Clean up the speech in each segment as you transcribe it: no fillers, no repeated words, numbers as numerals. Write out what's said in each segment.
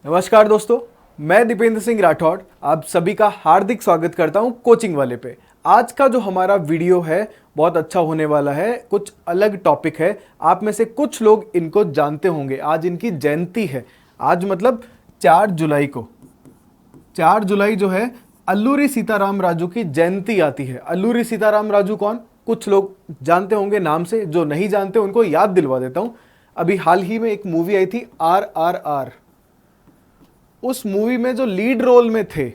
नमस्कार दोस्तों, मैं दीपेंद्र सिंह राठौड़ आप सभी का हार्दिक स्वागत करता हूं कोचिंग वाले पे। आज का जो हमारा वीडियो है बहुत अच्छा होने वाला है। कुछ अलग टॉपिक है। आप में से कुछ लोग इनको जानते होंगे। आज इनकी जयंती है। आज मतलब 4 जुलाई को, 4 जुलाई जो है अल्लूरी सीताराम राजू की जयंती आती है। अल्लूरी सीताराम राजू कौन? कुछ लोग जानते होंगे नाम से, जो नहीं जानते उनको याद दिलवा देता हूं। अभी हाल ही में एक मूवी आई थी RRR। उस मूवी में जो लीड रोल में थे,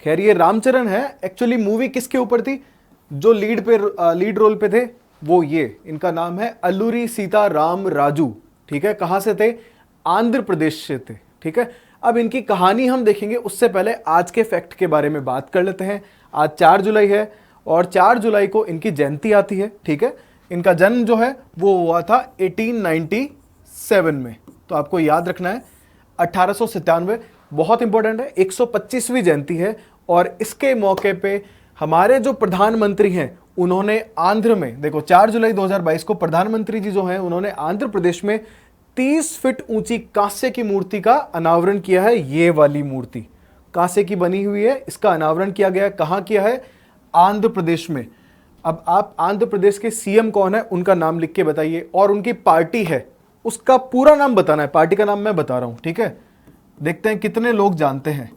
खैर ये रामचरण है, एक्चुअली मूवी किसके ऊपर थी? जो लीड रोल पे थे वो ये, इनका नाम है अल्लूरी सीताराम राजू। ठीक है, कहां से थे? आंध्र प्रदेश से थे। ठीक है, अब इनकी कहानी हम देखेंगे उससे पहले आज के फैक्ट के बारे में बात कर लेते हैं। आज 4 जुलाई है और 4 जुलाई को इनकी जयंती आती है। ठीक है, इनका जन्म जो है वो हुआ था 1897 में, तो आपको याद रखना है 1897। बहुत इंपॉर्टेंट है, 125वीं जयंती है। और इसके मौके पे हमारे जो प्रधानमंत्री हैं उन्होंने आंध्र में, देखो 4 जुलाई 2022 को प्रधानमंत्री जी जो हैं उन्होंने आंध्र प्रदेश में 30 फीट ऊंची कांसे की मूर्ति का अनावरण किया है। ये वाली मूर्ति कांसे की बनी हुई है, इसका अनावरण किया गया है। कहां किया है? आंध्र प्रदेश में। अब आप आंध्र प्रदेश के सीएम कौन है उनका नाम लिख के बताइए, और उनकी पार्टी है उसका पूरा नाम बताना है। पार्टी का नाम मैं बता रहा हूं, ठीक है। देखते हैं कितने लोग जानते हैं।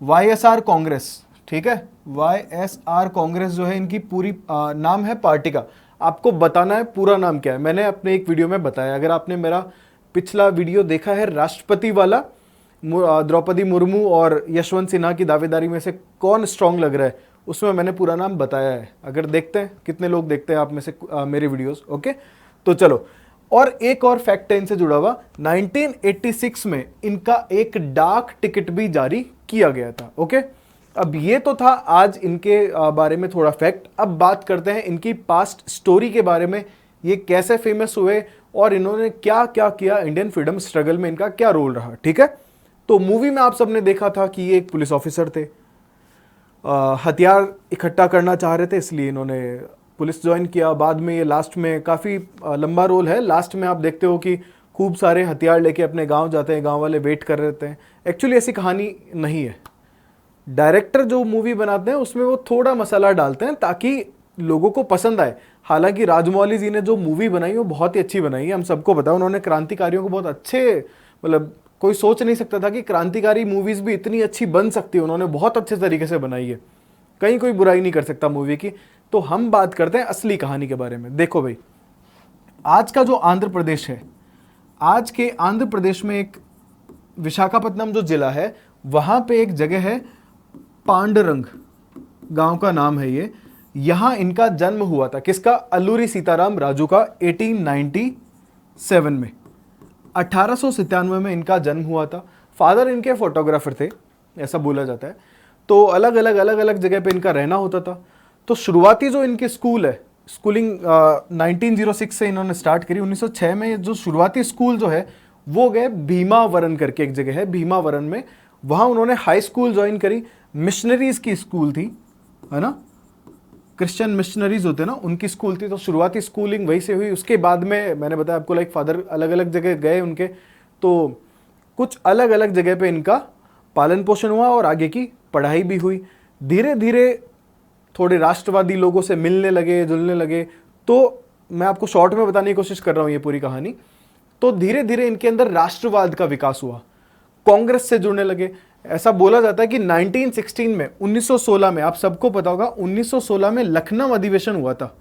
YSR कांग्रेस। ठीक है, YSR कांग्रेस जो है इनकी पूरी नाम है पार्टी का। आपको बताना है पूरा नाम क्या है। मैंने अपने एक वीडियो में बताया, अगर आपने मेरा पिछला वीडियो देखा है राष्ट्रपति वाला, द्रौपदी मुर्मू और यशवंत सिन्हा की दावेदारी में से कौन स्ट्रांग लग रहा है, उसमें मैंने पूरा नाम बताया है। अगर देखते हैं कितने लोग देखते हैं आप में से मेरे वीडियोस। ओके, तो चलो, और एक और फैक्ट है इनसे जुड़ा हुआ। 1986 में इनका एक डाक टिकट भी जारी किया गया था। ओके, अब ये तो था आज इनके बारे में थोड़ा फैक्ट। अब बात करते हैं इनकी पास्ट स्टोरी के बारे में। ये कैसे फेमस हुए और इन्होंने क्या क्या किया, इंडियन फ्रीडम स्ट्रगल में इनका क्या रोल रहा। ठीक है, तो मूवी में आप सबने देखा था कि ये एक पुलिस ऑफिसर थे, हथियार इकट्ठा करना चाह रहे थे, इसलिए इन्होंने पुलिस ज्वाइन किया। बाद में ये लास्ट में काफ़ी लंबा रोल है। लास्ट में आप देखते हो कि खूब सारे हथियार लेके अपने गांव जाते हैं, गांव वाले वेट कर रहे होते हैं। एक्चुअली ऐसी कहानी नहीं है। डायरेक्टर जो मूवी बनाते हैं उसमें वो थोड़ा मसाला डालते हैं ताकि लोगों को पसंद आए। हालांकि राजमौली जी ने जो मूवी बनाई वो बहुत ही अच्छी बनाई है, हम सबको पता है। उन्होंने क्रांतिकारियों को बहुत अच्छे, मतलब कोई सोच नहीं सकता था कि क्रांतिकारी मूवीज़ भी इतनी अच्छी बन सकती है। उन्होंने बहुत अच्छे तरीके से बनाई है, कहीं कोई बुराई नहीं कर सकता मूवी की। तो हम बात करते हैं असली कहानी के बारे में। देखो भाई, आज का जो आंध्र प्रदेश है, आज के आंध्र प्रदेश में एक विशाखापत्तनम जो जिला है वहां पे एक जगह है, पांडरंग गांव का नाम है ये। यहां इनका जन्म हुआ था। किसका? अल्लूरी सीताराम राजू का 1897 में। 1897 में इनका जन्म हुआ था। फादर इनके फोटोग्राफर थे, ऐसा बोला जाता है। तो अलग अलग जगह पे इनका रहना होता था। तो शुरुआती जो इनके स्कूल है, स्कूलिंग 1906 से इन्होंने स्टार्ट करी। 1906 में जो शुरुआती स्कूल जो है वो गए भीमावरन करके एक जगह है, भीमावरन में। वहाँ उन्होंने हाई स्कूल ज्वाइन करी। मिशनरीज की स्कूल थी, है ना, क्रिश्चियन मिशनरीज होते हैं ना, उनकी स्कूल थी। तो शुरुआती स्कूलिंग वहीं से हुई। उसके बाद में मैंने बताया आपको, लाइक फादर अलग अलग जगह गए उनके, तो कुछ अलग अलग जगह पे इनका पालन पोषण हुआ और आगे की पढ़ाई भी हुई। धीरे धीरे थोड़े राष्ट्रवादी लोगों से मिलने लगे, जुलने लगे। तो मैं आपको शॉर्ट में बताने की कोशिश कर रहा हूँ ये पूरी कहानी। तो धीरे धीरे इनके अंदर राष्ट्रवाद का विकास हुआ, कांग्रेस से जुड़ने लगे। ऐसा बोला जाता है कि 1916 में, 1916 में, आप सबको पता होगा 1916 में लखनऊ अधिवेशन हुआ था।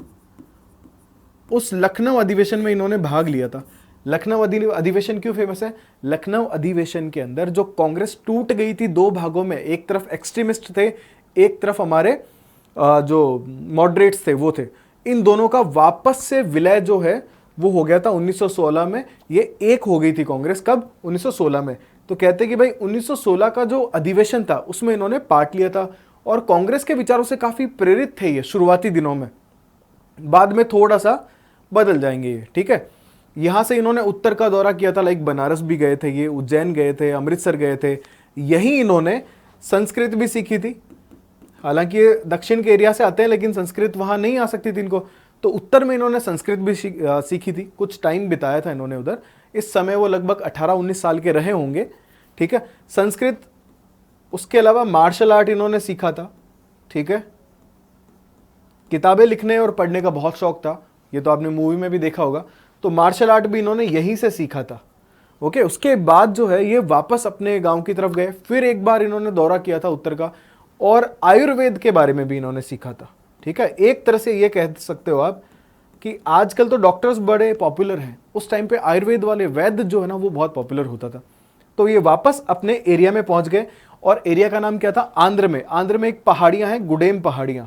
उस लखनऊ अधिवेशन में इन्होंने भाग लिया था। लखनऊ अधिवेशन क्यों फेमस है? लखनऊ अधिवेशन के अंदर जो कांग्रेस टूट गई थी दो भागों में, एक तरफ एक्सट्रीमिस्ट थे, एक तरफ हमारे जो मॉडरेट्स थे वो थे। इन दोनों का वापस से विलय जो है वो हो गया था 1916 में। ये एक हो गई थी कांग्रेस। कब? 1916 में। तो कहते हैं कि भाई 1916 का जो अधिवेशन था उसमें इन्होंने पार्ट लिया था और कांग्रेस के विचारों से काफी प्रेरित थे ये शुरुआती दिनों में। बाद में थोड़ा सा बदल जाएंगे ये, ठीक है। यहां से इन्होंने उत्तर का दौरा किया था, लाइक बनारस भी गए थे ये, उज्जैन गए थे, अमृतसर गए थे। यहीं इन्होंने संस्कृत भी सीखी थी। हालांकि ये दक्षिण के एरिया से आते हैं लेकिन संस्कृत वहां नहीं आ सकती थी इनको, तो उत्तर में इन्होंने संस्कृत भी सीखी थी। कुछ टाइम बिताया था इन्होंने उधर। इस समय वो लगभग 18-19 साल के रहे होंगे, ठीक है। संस्कृत, उसके अलावा मार्शल आर्ट इन्होंने सीखा था, ठीक है। किताबें लिखने और पढ़ने का बहुत शौक था, ये तो आपने मूवी में भी देखा होगा। तो मार्शल आर्ट भी इन्होंने यहीं से सीखा था, ओके। उसके बाद जो है ये वापस अपने गांव की तरफ गए, फिर एक बार इन्होंने दौरा किया था उत्तर का, और आयुर्वेद के बारे में भी इन्होंने सीखा था, ठीक है। एक तरह से ये कह सकते हो आप कि आजकल तो डॉक्टर्स बड़े पॉपुलर हैं, उस टाइम पे आयुर्वेद वाले वैद्य जो है ना वो बहुत पॉपुलर होता था। तो ये वापस अपने एरिया में पहुंच गए, और एरिया का नाम क्या था? आंध्र में। आंध्र में एक पहाड़ियां हैं, गुडेम पहाड़ियां।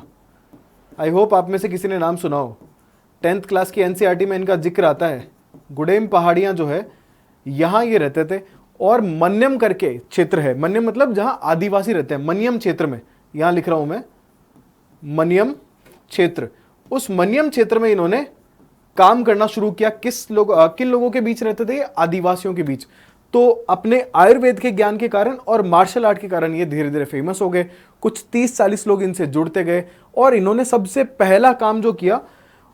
आई होप आप में से किसी ने नाम सुना हो, 10th क्लास की एनसीईआरटी में इनका जिक्र आता है। गुडेम पहाड़ियां जो है, यहां ये रहते थे, और मन्यम करके क्षेत्र है, मन्यम मतलब जहां आदिवासी रहते हैं, मन्यम क्षेत्र में, यहां लिख रहा हूं मैं, मन्यम क्षेत्र। उस मन्यम क्षेत्र में इन्होंने काम करना शुरू किया। किन लोगों के बीच रहते थे? आदिवासियों के बीच। तो अपने आयुर्वेद के ज्ञान के कारण और मार्शल आर्ट के कारण ये धीरे धीरे फेमस हो गए। कुछ 30-40 लोग इनसे जुड़ते गए, और इन्होंने सबसे पहला काम जो किया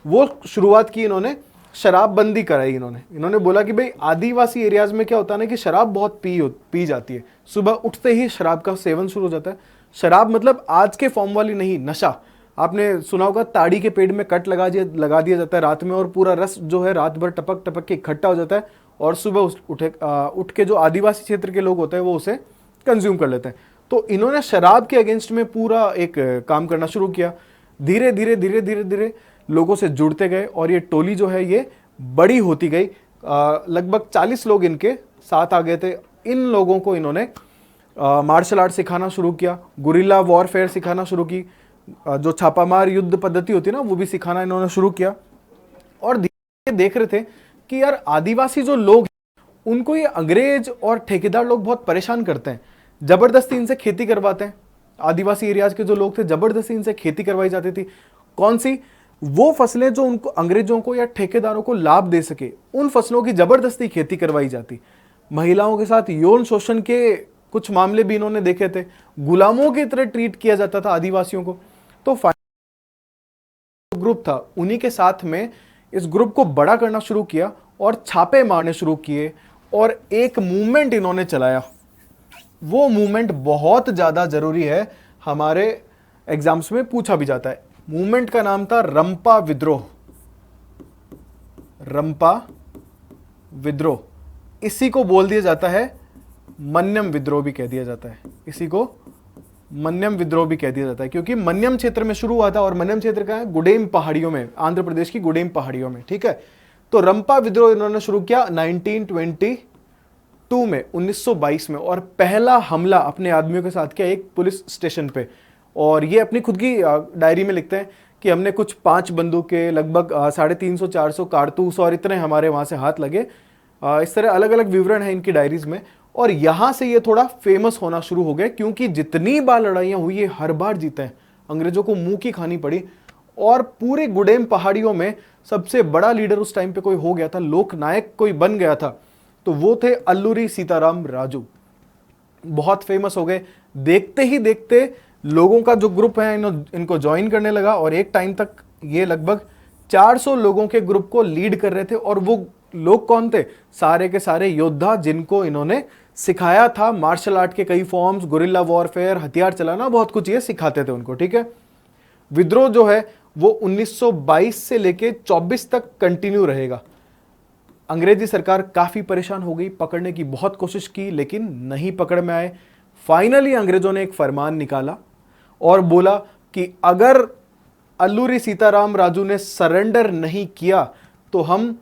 वो शुरुआत की, इन्होंने शराबबंदी कराई। इन्होंने बोला कि भाई आदिवासी एरियाज में क्या होता है ना कि शराब बहुत पी जाती है, सुबह उठते ही शराब का सेवन शुरू हो जाता है। शराब मतलब आज के फॉर्म वाली नहीं, नशा। आपने सुना होगा ताड़ी के पेड़ में कट लगा दिया जाता है रात में, और पूरा रस जो है रात भर टपक टपक के इकट्ठा हो जाता है, और सुबह उठ के जो आदिवासी क्षेत्र के लोग होते हैं वो उसे कंज्यूम कर लेते हैं। तो इन्होंने शराब के अगेंस्ट में पूरा एक काम करना शुरू किया। धीरे धीरे लोगों से जुड़ते गए, और ये टोली जो है ये बड़ी होती गई। लगभग 40 लोग इनके साथ आ गए थे। इन लोगों को इन्होंने मार्शल आर्ट सिखाना शुरू किया, गुरिल्ला वॉरफेयर सिखाना शुरू की, जो छापामार युद्ध पद्धति होती है ना वो भी सिखाना इन्होंने शुरू किया। और देख रहे थे कि यार आदिवासी जो लोग हैं उनको ये अंग्रेज और ठेकेदार लोग बहुत परेशान करते हैं, जबरदस्ती इनसे खेती करवाते हैं। आदिवासी एरियाज के जो लोग थे, जबरदस्ती इनसे खेती करवाई जाती थी। कौन सी? वो फसलें जो उनको, अंग्रेजों को या ठेकेदारों को लाभ दे सके, उन फसलों की जबरदस्ती खेती करवाई जाती। महिलाओं के साथ यौन शोषण के कुछ मामले भी इन्होंने देखे थे। गुलामों की तरह ट्रीट किया जाता था आदिवासियों को। तो ग्रुप था, उन्हीं के साथ में इस ग्रुप को बड़ा करना शुरू किया, और छापे मारने शुरू किए, और एक मूवमेंट इन्होंने चलाया। वो मूवमेंट बहुत ज्यादा जरूरी है, हमारे एग्जाम्स में पूछा भी जाता है। मूवमेंट का नाम था रंपा विद्रोह। रंपा विद्रोह, इसी को बोल दिया जाता है मन्यम विद्रोह भी कह दिया जाता है। इसी को मन्यम विद्रोह भी कह दिया जाता है, क्योंकि मन्यम क्षेत्र में शुरू हुआ था, और मन्यम क्षेत्र का है गुडेम पहाड़ियों में, आंध्र प्रदेश की गुडेम पहाड़ियों में, ठीक है। तो रंपा विद्रोह इन्होंने शुरू किया 1922 में, 1922 में, और पहला हमला अपने आदमियों के साथ किया एक पुलिस स्टेशन पे। और ये अपनी खुद की डायरी में लिखते हैं कि हमने कुछ 5 बंदूकें, लगभग 350-400 कारतूस, और इतने हमारे वहां से हाथ लगे। इस तरह अलग अलग विवरण है इनकी डायरीज में। और यहां से ये थोड़ा फेमस होना शुरू हो गए, क्योंकि जितनी बार लड़ाइयां हुई, ये हर बार जीते हैं। अंग्रेजों को मुंह की खानी पड़ी, और पूरे गुडेम पहाड़ियों में सबसे बड़ा लीडर उस टाइम पे कोई हो गया था, लोकनायक कोई बन गया था, तो वो थे अल्लूरी सीताराम राजू। बहुत फेमस हो गए। देखते ही देखते लोगों का जो ग्रुप है इनको ज्वाइन करने लगा, और एक टाइम तक ये लगभग 400 लोगों के ग्रुप को लीड कर रहे थे। और वो लोग कौन थे? सारे के सारे योद्धा, जिनको इन्होंने सिखाया था मार्शल आर्ट के कई फॉर्म्स, गुरिल्ला वॉरफेयर, हथियार चलाना, बहुत कुछ ये सिखाते थे उनको, ठीक है। विद्रोह जो है वो 1922 से लेके 24 तक कंटिन्यू रहेगा। अंग्रेजी सरकार काफी परेशान हो गई, पकड़ने की बहुत कोशिश की, लेकिन नहीं पकड़ में आए। फाइनली अंग्रेजों ने एक फरमान निकाला और बोला कि अगर अल्लूरी सीताराम राजू ने सरेंडर नहीं किया तो हम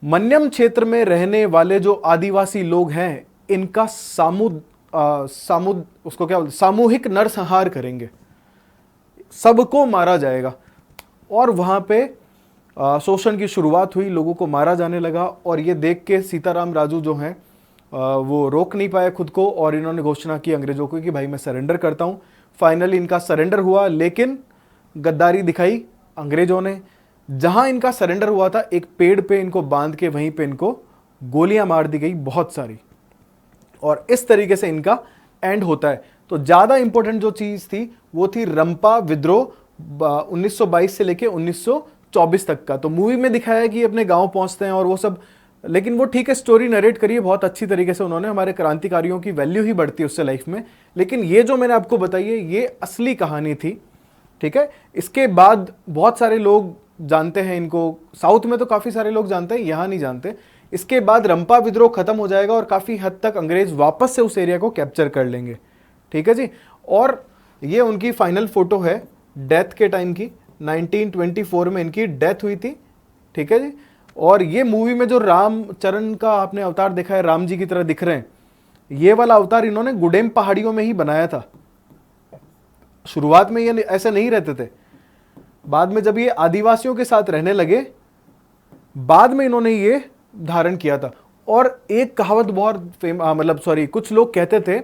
मन्यम क्षेत्र में रहने वाले जो आदिवासी लोग हैं इनका सामूहिक नरसंहार करेंगे, सबको मारा जाएगा। और वहां पे शोषण की शुरुआत हुई, लोगों को मारा जाने लगा। और ये देख के सीताराम राजू जो हैं वो रोक नहीं पाए खुद को, और इन्होंने घोषणा की अंग्रेजों को कि भाई मैं सरेंडर करता हूं। फाइनली इनका सरेंडर हुआ, लेकिन गद्दारी दिखाई अंग्रेजों ने। जहां इनका सरेंडर हुआ था, एक पेड़ पे इनको बांध के वहीं पे इनको गोलियां मार दी गई बहुत सारी, और इस तरीके से इनका एंड होता है। तो ज्यादा इंपॉर्टेंट जो चीज थी वो थी रंपा विद्रोह, 1922 से लेके 1924 तक का। तो मूवी में दिखाया है कि अपने गांव पहुंचते हैं और वो सब लेकिन वो ठीक है, स्टोरी नरेट करिए बहुत अच्छी तरीके से उन्होंने, हमारे क्रांतिकारियों की वैल्यू ही बढ़ती है उससे लाइफ में। लेकिन ये जो मैंने आपको बताई है ये असली कहानी थी, ठीक है। इसके बाद बहुत सारे लोग जानते हैं इनको, साउथ में तो काफ़ी सारे लोग जानते हैं, यहाँ नहीं जानते। इसके बाद रंपा विद्रोह खत्म हो जाएगा और काफ़ी हद तक अंग्रेज वापस से उस एरिया को कैप्चर कर लेंगे, ठीक है जी। और ये उनकी फाइनल फोटो है डेथ के टाइम की, 1924 में इनकी डेथ हुई थी, ठीक है जी। और ये मूवी में जो रामचरण का आपने अवतार देखा है, राम जी की तरह दिख रहे हैं, ये वाला अवतार इन्होंने गुडेम पहाड़ियों में ही बनाया था। शुरुआत में ये ऐसे नहीं रहते थे, बाद में जब ये आदिवासियों के साथ रहने लगे, बाद में इन्होंने ये धारण किया था। और एक कहावत बहुत कुछ लोग कहते थे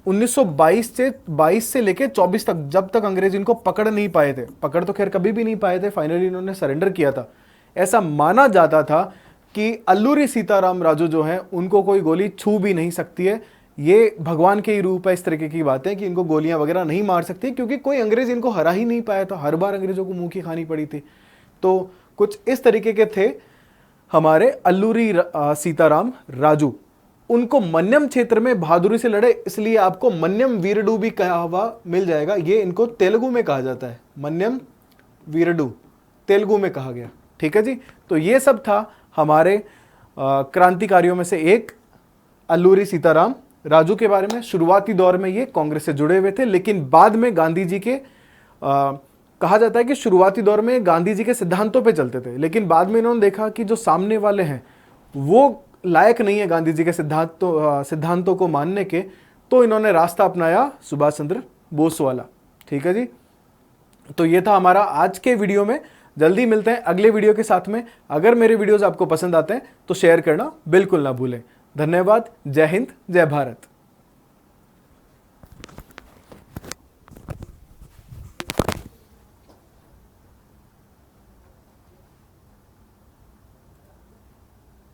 1922 से लेके 24 तक, जब तक अंग्रेज इनको पकड़ नहीं पाए थे, पकड़ तो खैर कभी भी नहीं पाए थे, फाइनली इन्होंने सरेंडर किया था, ऐसा माना जाता था कि अल्लूरी सीताराम राजू जो हैं उनको कोई गोली छू भी नहीं सकती है। ये भगवान के ही रूप है, इस तरीके की बातें कि इनको गोलियां वगैरह नहीं मार सकती, क्योंकि कोई अंग्रेज इनको हरा ही नहीं पाया था, हर बार अंग्रेजों को मुंह की खानी पड़ी थी। तो कुछ इस तरीके के थे हमारे अल्लूरी सीताराम राजू। उनको मन्यम क्षेत्र में बहादुरी से लड़े, इसलिए आपको मन्यम वीरडू भी कहा हुआ मिल जाएगा। ये इनको तेलुगु में कहा जाता है, मन्यम वीरडू तेलुगु में कहा गया, ठीक है जी। तो ये सब था हमारे क्रांतिकारियों में से एक अल्लूरी सीताराम राजू के बारे में। शुरुआती दौर में ये कांग्रेस से जुड़े हुए थे, लेकिन बाद में गांधी जी के कहा जाता है कि शुरुआती दौर में गांधी जी के सिद्धांतों पे चलते थे, लेकिन बाद में इन्होंने देखा कि जो सामने वाले हैं वो लायक नहीं है गांधी जी के सिद्धांतों को मानने के, तो इन्होंने रास्ता अपनाया सुभाष चंद्र बोस वाला, ठीक है जी। तो ये था हमारा आज के वीडियो में। जल्दी मिलते हैं अगले वीडियो के साथ में। अगर मेरे वीडियोस आपको पसंद आते हैं तो शेयर करना बिल्कुल ना भूलें। धन्यवाद। जय हिंद, जय भारत।